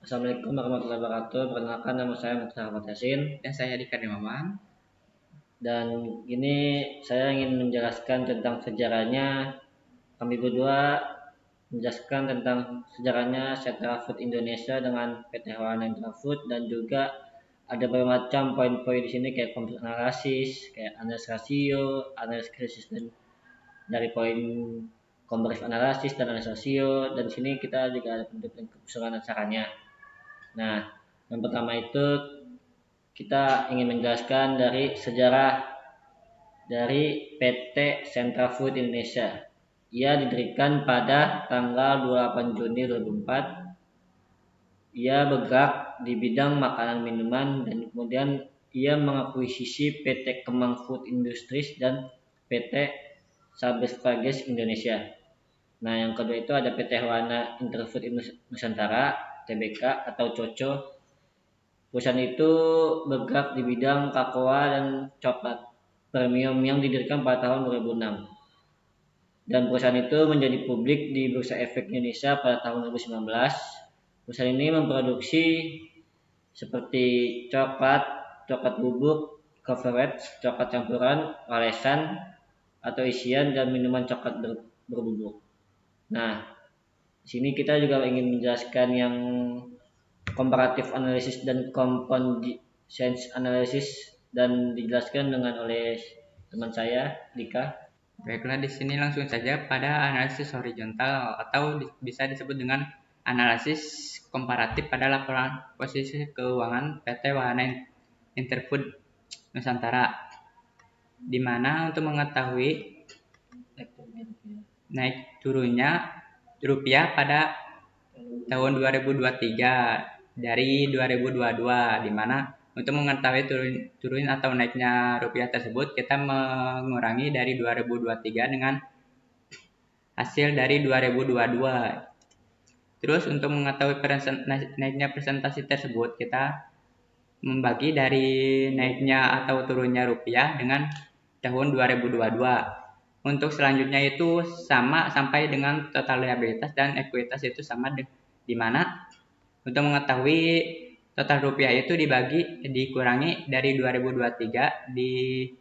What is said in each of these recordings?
Assalamualaikum warahmatullahi wabarakatuh. Perkenalkan, nama saya Mukhtar Ahmad Yasin. Dan saya Dika Dimawan. Dan ini saya ingin menjelaskan tentang sejarahnya. Kami berdua menjelaskan tentang sejarahnya Sentra Food Indonesia dengan PT Hewan Intrafood, dan juga ada bermacam poin-poin di sini kayak kompleks analisis, kayak analisis rasio, analisis krisis, dan dari poin kompleks analisis dan analisis rasio. Dan di sini kita juga ada penentuan keseluruhan acaranya. Nah, yang pertama itu kita ingin menjelaskan dari sejarah dari PT Sentra Food Indonesia. Ia didirikan pada tanggal 28 Juni 2004. Ia bergerak di bidang makanan minuman, dan kemudian ia mengakuisisi PT Kemang Food Industries dan PT Sabes Fages Indonesia. Nah, yang kedua itu ada PT Hewana Interfood Nusantara Tbk atau COCO. Perusahaan itu bergerak di bidang kakao dan coklat premium yang didirikan pada tahun 2006. Dan perusahaan itu menjadi publik di Bursa Efek Indonesia pada tahun 2019. Perusahaan ini memproduksi seperti coklat, coklat bubuk, coverage, coklat campuran, olesan atau isian, dan minuman coklat berbubuk. Nah, di sini kita juga ingin menjelaskan yang comparative analysis dan compound sense analysis, dan dijelaskan dengan oleh teman saya Dika. Baiklah, di sini langsung saja pada analisis horizontal atau bisa disebut dengan analisis komparatif pada laporan posisi keuangan PT Wahana Interfood Nusantara, di mana untuk mengetahui naik turunnya rupiah pada tahun 2023 dari 2022, di mana untuk mengetahui turun atau naiknya rupiah tersebut, kita mengurangi dari 2023 dengan hasil dari 2022. Terus untuk mengetahui naiknya presentasi tersebut, kita membagi dari naiknya atau turunnya rupiah dengan tahun 2022. Untuk selanjutnya itu sama sampai dengan total liabilitas dan ekuitas itu sama, di mana untuk mengetahui total rupiah itu dikurangi dari 2023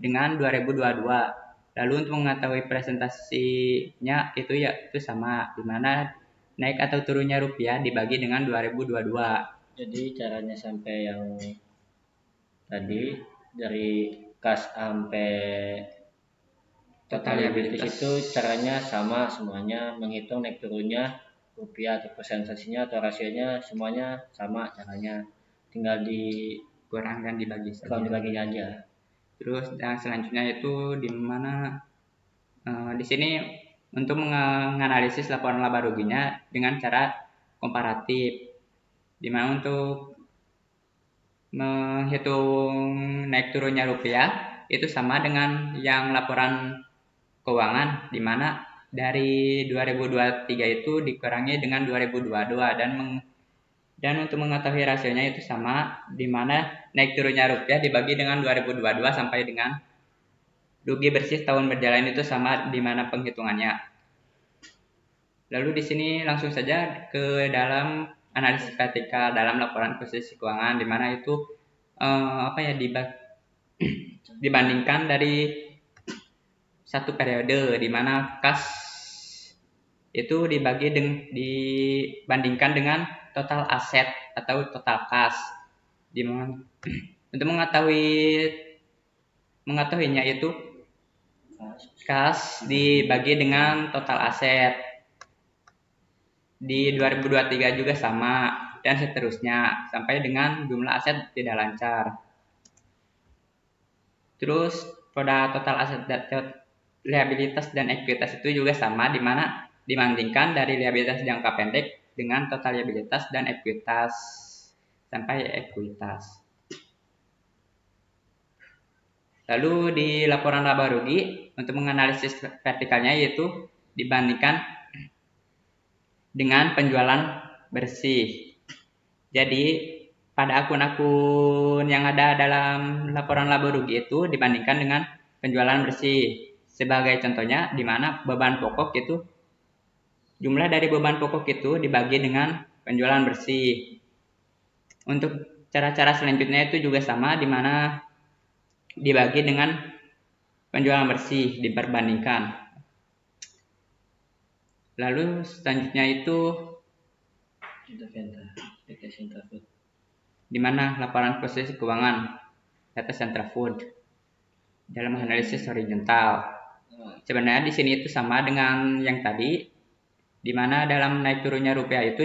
dengan 2022. Lalu untuk mengetahui presentasinya itu sama, di mana naik atau turunnya rupiah dibagi dengan 2022. Jadi caranya sampai yang tadi dari kas sampai total liabilitas itu caranya sama semuanya, menghitung naik turunnya rupiah atau presentasinya atau rasionya semuanya sama caranya, tinggal dikurangkan dibagi aja. Terus yang selanjutnya itu di mana di sini untuk menganalisis laporan laba ruginya dengan cara komparatif, di mana untuk menghitung naik turunnya rupiah itu sama dengan yang laporan keuangan, di mana dari 2023 itu dikurangi dengan 2022, dan untuk mengetahui rasionya itu sama, di mana naik turunnya rupiah dibagi dengan 2022 sampai dengan rugi bersih tahun berjalan itu sama, di mana penghitungannya. Lalu di sini langsung saja ke dalam analisis vertikal dalam laporan posisi keuangan, di mana itu dibandingkan dari satu periode, di mana kas itu dibandingkan dengan total aset atau total kas. Untuk mengetahuinya itu kas dibagi dengan total aset. Di 2023 juga sama, dan seterusnya sampai dengan jumlah aset tidak lancar. Terus pada total aset, liabilitas dan ekuitas itu juga sama, di mana dibandingkan dari liabilitas jangka pendek dengan total liabilitas dan ekuitas sampai ekuitas. Lalu di laporan laba rugi untuk menganalisis vertikalnya yaitu dibandingkan dengan penjualan bersih. Jadi pada akun-akun yang ada dalam laporan laba rugi itu dibandingkan dengan penjualan bersih. Sebagai contohnya, di mana beban pokok jumlah dari beban pokok itu dibagi dengan penjualan bersih. Untuk cara-cara selanjutnya itu juga sama, di mana dibagi dengan penjualan bersih diperbandingkan. Lalu selanjutnya itu di mana laporan posisi keuangan data Centrafood dalam analisis horizontal. Sebenarnya di sini itu sama dengan yang tadi, di mana dalam naik turunnya rupiah itu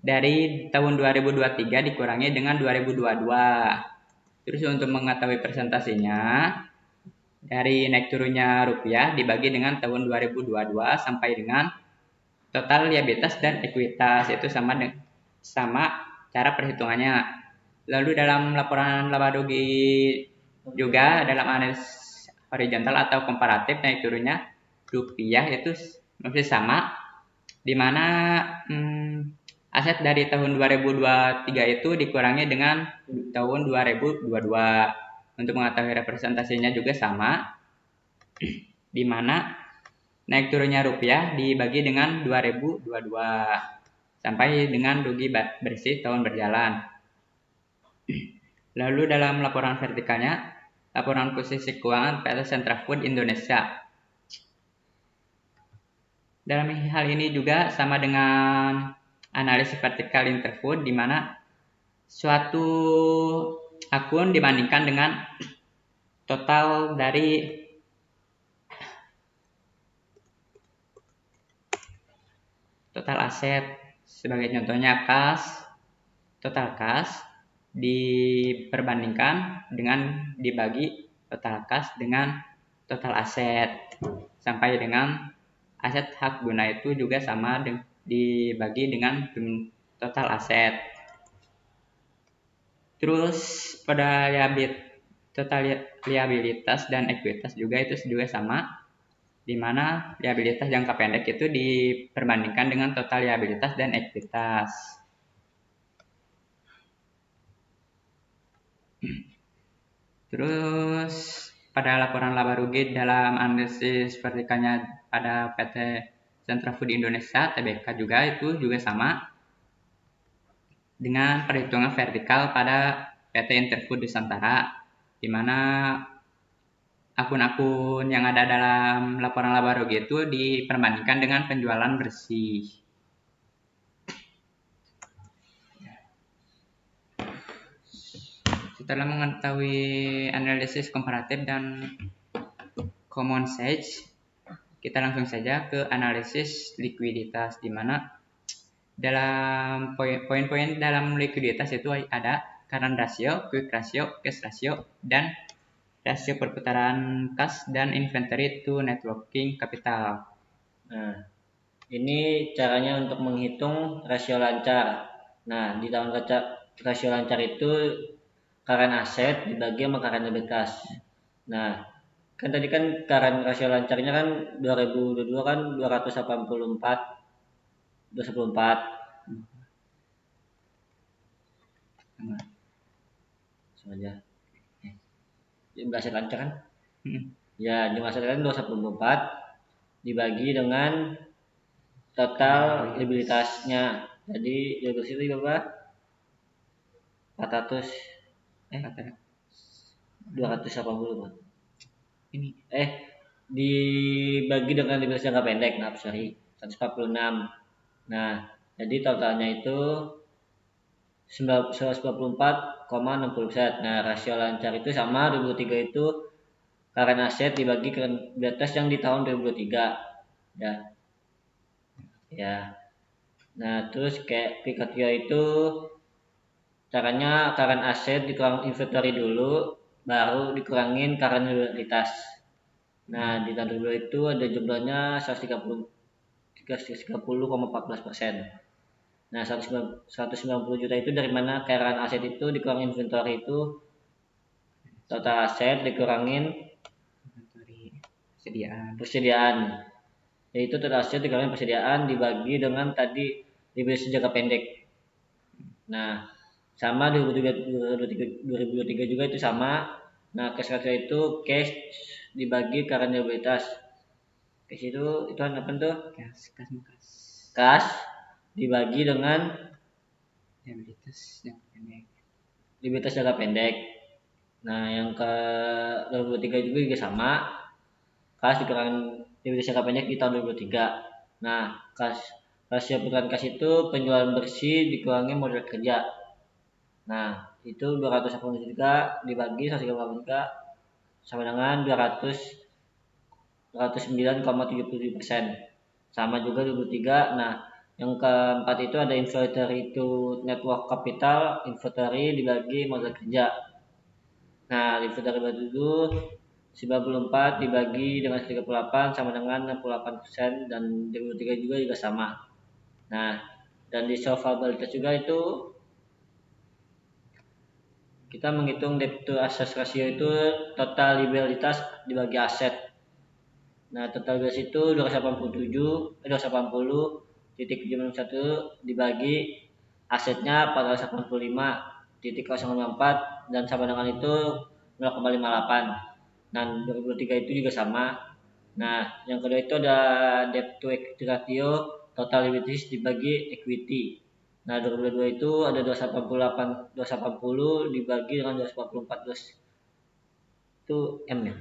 dari tahun 2023 dikurangi dengan 2022. Terus untuk mengetahui presentasinya, dari naik turunnya rupiah dibagi dengan tahun 2022 sampai dengan total liabilitas dan ekuitas, itu sama cara perhitungannya. Lalu dalam laporan laba rugi juga dalam analisis horizontal atau komparatif naik turunnya rupiah itu masih sama, di mana aset dari tahun 2023 itu dikurangi dengan tahun 2022. Untuk mengetahui representasinya juga sama, di mana naik turunnya rupiah dibagi dengan 2022 sampai dengan rugi bersih tahun berjalan. Lalu dalam laporan vertikalnya, laporan posisi keuangan PT Centrafood Indonesia. Dalam hal ini juga sama dengan analisis vertikal Interfood, di mana suatu akun dibandingkan dengan total dari total aset. Sebagai contohnya total kas diperbandingkan dengan dibagi total kas dengan total aset, sampai dengan aset hak guna itu juga sama dibagi dengan total aset. Terus pada total liabilitas dan ekuitas juga itu juga sama, di mana liabilitas jangka pendek itu diperbandingkan dengan total liabilitas dan ekuitas. Terus pada laporan laba rugi dalam analisis vertikalnya pada PT Centrafood Indonesia (TBK) juga itu juga sama dengan perhitungan vertikal pada PT Interfood Nusantara, di mana akun-akun yang ada dalam laporan laba rugi itu diperbandingkan dengan penjualan bersih. Setelah mengetahui analisis komparatif dan common sense, kita langsung saja ke analisis likuiditas, di mana dalam poin-poin dalam likuiditas itu ada current ratio, quick ratio, cash ratio, dan rasio perputaran kas dan inventory to net working capital. Nah, ini caranya untuk menghitung rasio lancar. Nah, di dalam rasio lancar itu current aset dibagi sama current liabilitas. Nah, kan tadi kan current rasio lancarnya kan 2022 kan 284. Saja. Jumlah aset lancar kan? Ya, jumlah aset lancar 284 dibagi dengan total liabilitasnya. Jadi liabilitas itu berapa? 280, Pak. Ini Dibagi dengan liabilitas jangka pendek, 146. Nah, jadi totalnya itu 194,60%. Nah, rasio lancar itu sama 2023 itu current aset dibagi current liabilitas yang di tahun 2023. Ya. Nah, terus kayak Pikachu itu caranya current aset dikurang inventory dulu, baru dikurangin current liabilitas. Nah, di tahun 2022 itu ada jumlahnya 130,14%. Nah, 190 juta itu dari mana? Current aset itu dikurangin inventory itu total aset dikurangin persediaan. Yaitu total aset dikurangin persediaan dibagi dengan tadi liabilitas jangka pendek. Nah, sama 2023 juga itu sama. Nah, cash ratio itu cash dibagi current liabilitas. Cash itu apa tuh? Kas Kas dibagi dengan Liabilitas yang pendek. Likuiditas jangka pendek. Nah, yang ke 2023 juga sama, kas dikurangan likuiditas jangka pendek di tahun 2023. Nah, rasio putaran kas itu penjualan bersih dikurangi modal kerja. Nah, itu 280 juta dibagi 133 sama dengan 209,77%. Sama juga 23. Nah, yang keempat itu ada inventory itu network capital, inventory dibagi modal kerja. Nah, inventory batu itu 94 dibagi dengan 38 sama dengan 68% dan 23 juga sama. Nah, dan di solvabilitas juga itu kita menghitung debt to asset ratio itu total liabilitas dibagi aset. Nah, total gas itu 280 dibagi asetnya 485,054 dan sama dengan itu 0,58. Dan 2023 itu juga sama. Nah, yang kedua itu ada debt to equity ratio total liabilities dibagi equity. Nah, 2022 itu ada 280 dibagi dengan 244 itu M ya.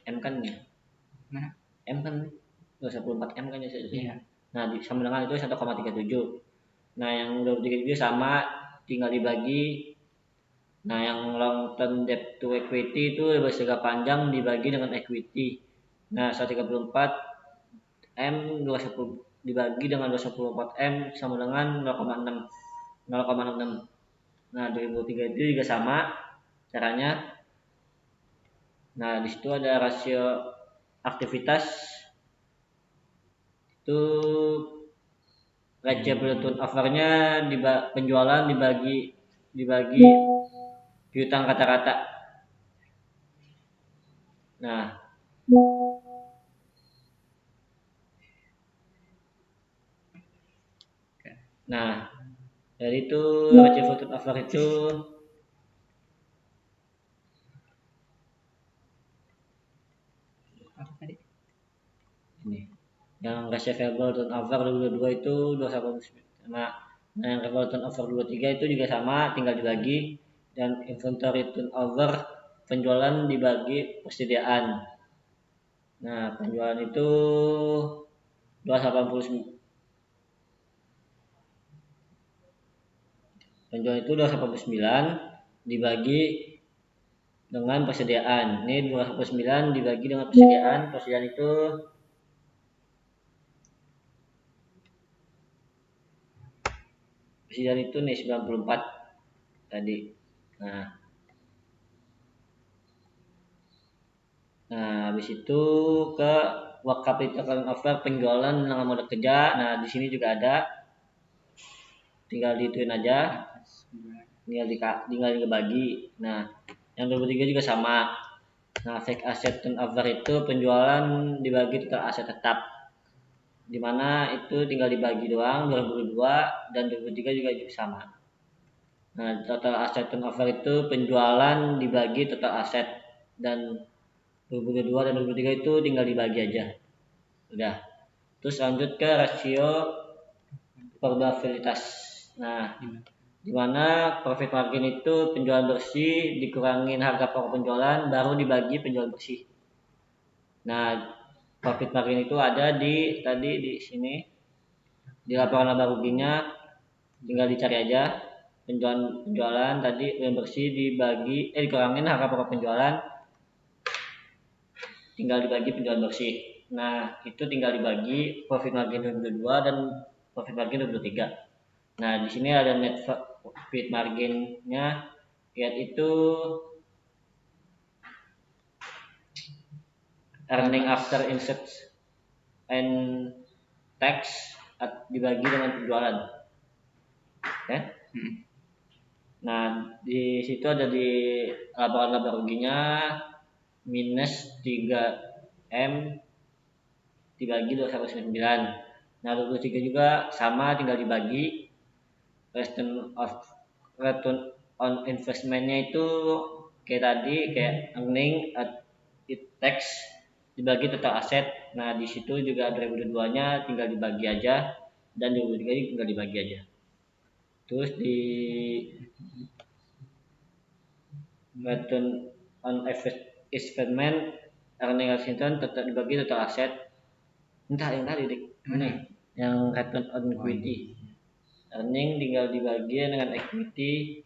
M kan ya. Nah, M kan 284 M kan ya. iya. Nah, sama dengan itu 1,37. Nah, yang 23 juga sama, tinggal dibagi. Nah, yang long term debt to equity itu jangka panjang dibagi dengan equity. Nah, 134 M 210 dibagi dengan 214 M sama dengan 0,6 0,66. Nah, 2003 itu juga sama caranya. Nah, di situ ada rasio aktivitas itu receivable turnover-nya penjualan dibagi piutang rata-rata. Nah, dari itu receivable turnover itu Apa tadi? ini. Yang receivable turnover 22 itu 2,9 sama. Nah, yang receivable turnover 23 itu juga sama, tinggal dibagi dan inventory turnover penjualan dibagi persediaan. Nah, penjualan itu 289 penjualan itu 289 dibagi dengan persediaan. Ini 289 dibagi dengan persediaan. Persediaan itu nih 94 tadi. Nah, habis itu ke work capital turnover penjualan dengan modal kerja. Nah, di sini juga ada. Tinggal dituin aja. Tinggal dibagi. Nah, yang 23 juga sama. Nah, fixed asset turnover itu penjualan dibagi total aset tetap. Dimana itu tinggal dibagi doang 2022 dan 2023 juga sama. Nah, total aset turnover itu penjualan dibagi total aset dan 2022 dan 2023 itu tinggal dibagi aja. Udah. Terus lanjut ke rasio probabilitas. Nah, di mana profit margin itu penjualan bersih dikurangin harga pokok penjualan baru dibagi penjualan bersih. Nah, profit margin itu ada di sini di laporan laba ruginya, tinggal dicari aja penjualan tadi yang bersih dikurangin harga pokok penjualan, tinggal dibagi penjualan bersih. Nah, itu tinggal dibagi profit margin 2022 dan profit margin 2023. Nah, di sini ada net profit marginnya, yaitu earning after interest and tax dibagi dengan penjualan. Ya. Nah, di situ ada di laporan laba ruginya minus 3 M dibagi 2,9. Nah, 23 juga sama, tinggal dibagi. Return on investment-nya itu kayak tadi, kayak earning at tax dibagi total aset. Nah, di situ juga 2022-nya tinggal dibagi aja dan 2023 tinggal dibagi aja. Terus di return on investment, earning Washington tetap dibagi total aset. Entah yang tadi dik. Ini yang return on equity. Earning tinggal dibagi dengan equity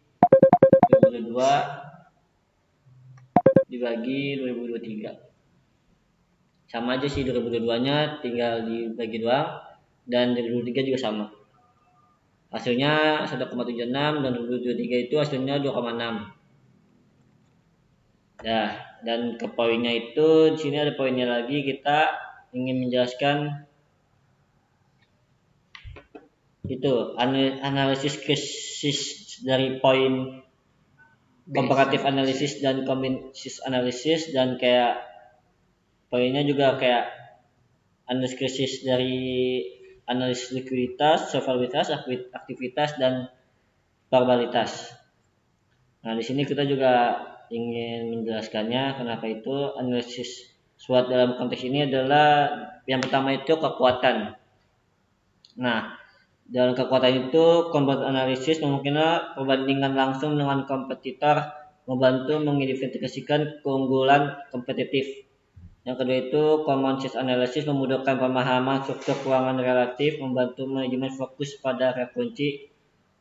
2022 dibagi 2023. Sama aja sih 2022-nya tinggal dibagi doang dan 2023 juga sama. Hasilnya 1,76 dan 2023 itu hasilnya 2,6. Nah, dan ke poinnya itu di sini ada poinnya lagi, kita ingin menjelaskan itu analisis krisis dari poin komparatif analisis dan kombinasi analisis, dan kayak poinnya juga kayak analisis krisis dari analisis likuiditas, solvabilitas, aktivitas dan probabilitas. Nah, di sini kita juga ingin menjelaskannya kenapa itu analisis SWOT dalam konteks ini adalah yang pertama itu kekuatan. Nah, dalam kekuatan itu compound analisis memungkinkan perbandingan langsung dengan kompetitor, membantu mengidentifikasikan keunggulan kompetitif. Yang kedua itu common sense analysis memudahkan pemahaman struktur keuangan relatif, membantu manajemen fokus pada area kunci.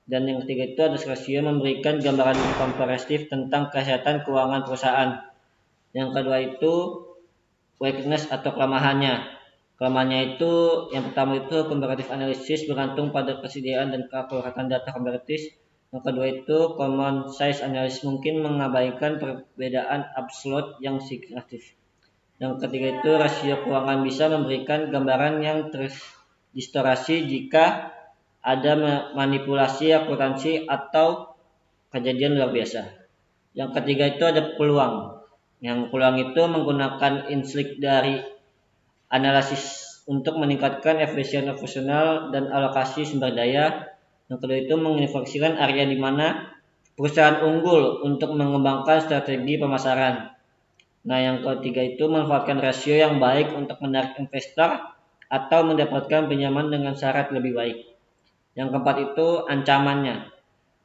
Dan yang ketiga itu ada rasio memberikan gambaran komprehensif tentang kesehatan keuangan perusahaan. Yang kedua itu weakness atau kelemahannya. Kelemahannya itu yang pertama itu comparative analysis bergantung pada kesediaan dan keakuratan data komparatif. Yang kedua itu common size analysis mungkin mengabaikan perbedaan absolut yang signifikan. Yang ketiga itu rasio keuangan bisa memberikan gambaran yang terdistorsi jika ada manipulasi akuntansi atau kejadian luar biasa. Yang ketiga itu ada peluang. Yang peluang itu menggunakan insight dari analisis untuk meningkatkan efisiensi operasional dan alokasi sumber daya. Yang kedua itu menginformasikan area di mana perusahaan unggul untuk mengembangkan strategi pemasaran. Nah, yang ketiga itu memanfaatkan rasio yang baik untuk menarik investor atau mendapatkan pinjaman dengan syarat lebih baik. Yang keempat itu ancamannya.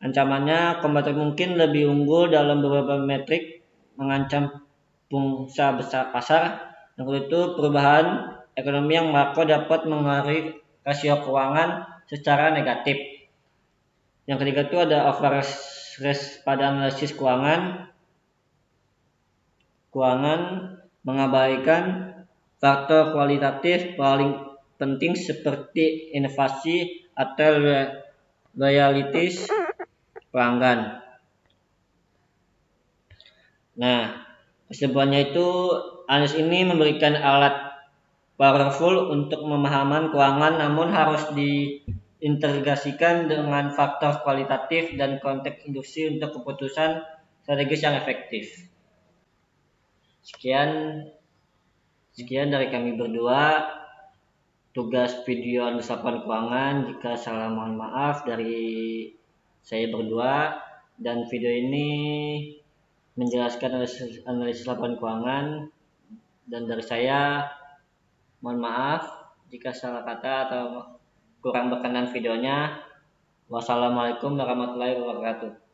Ancamannya kompetitor mungkin lebih unggul dalam beberapa metrik, mengancam pangsa besar pasar. Yang kedua itu perubahan ekonomi yang makro dapat mengaruhi rasio keuangan secara negatif. Yang ketiga itu ada overstress pada analisis keuangan mengabaikan faktor kualitatif paling penting seperti inovasi atau loyalitas pelanggan. Nah, kesimpulannya itu analisis ini memberikan alat powerful untuk pemahaman keuangan, namun harus diintegrasikan dengan faktor kualitatif dan konteks industri untuk keputusan strategis yang efektif. Sekian dari kami berdua. Tugas video analisis laporan keuangan. Jika salah mohon maaf dari saya berdua. Dan video ini menjelaskan analisis laporan keuangan. Dan dari saya mohon maaf jika salah kata atau kurang berkenan videonya. Wassalamualaikum warahmatullahi wabarakatuh.